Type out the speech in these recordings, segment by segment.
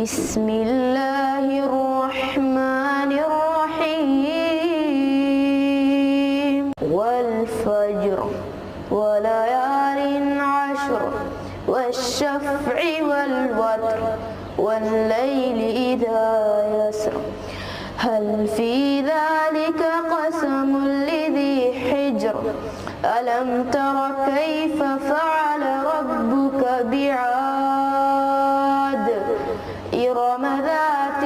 بسم الله الرحمن الرحيم والفجر وليال عشر والشفع والوتر والليل إذا يسر هل في ذلك قسم لذي حجر ألم تر كيف فعل ربك بعاد إرم ذات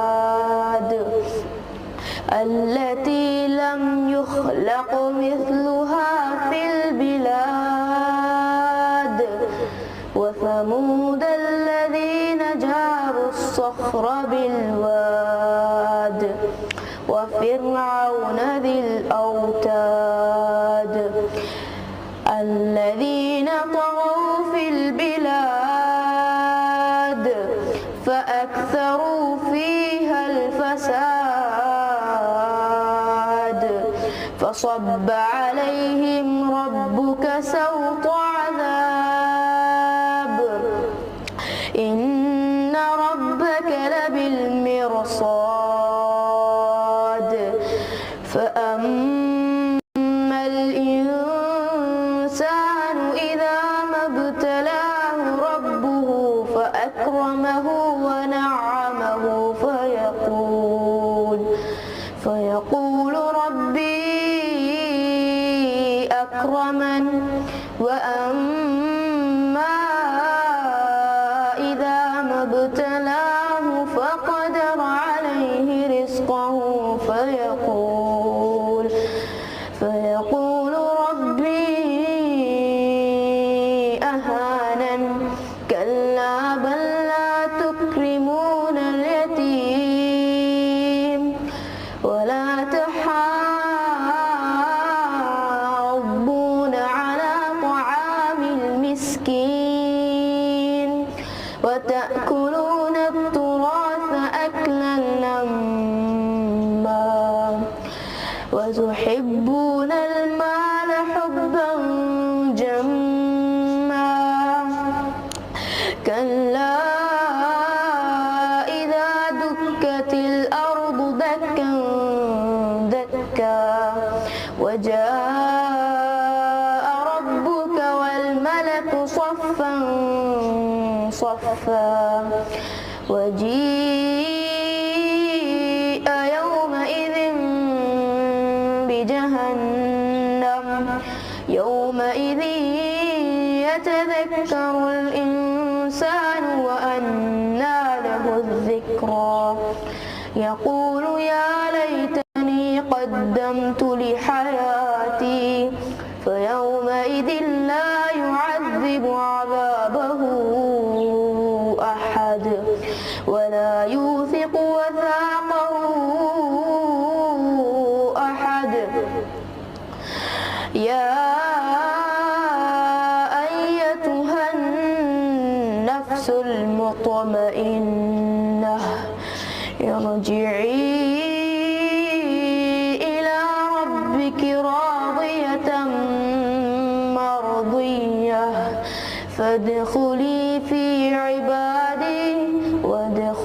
العماد التي لم يخلق مثلها في البلاد وثمود الذين جابوا الصخر بالواد وفرعون ذي الأوتاد الذين طغوا في البلاد فأكثروا فيها الفساد فصب عليهم ربك سوط عذاب إن ربك لبالمرصاد فأما الإنسان إذا ما ابتلاه ربه فأكرمه ونعمه فيقول ربي أكرمن وأما إذا ما ابتلاه فقدر عليه رزقه فيقول ربي أهانن كلا بل لا تكرمون اليتيم ولا تحاضون على طعام المسكين وتأكلون التراث أكلا لما وتحبون المال حبا جما كلا إذا دكت الأرض دكا دكا وجاء ربك والملك صفا صفا وجيء يومئذ بجهنم يومئذ يتذكر الإنسان وأنى له الذكرى يقول يا ليتني قدمت لحياتي فيومئذ لا يعذب عذابه أحد ولا يوثق وثاقه أحد يا أيتها النفس المطمئنة ارجعي إلى ربك راضية مرضية فادخلي في عبادي وادخلي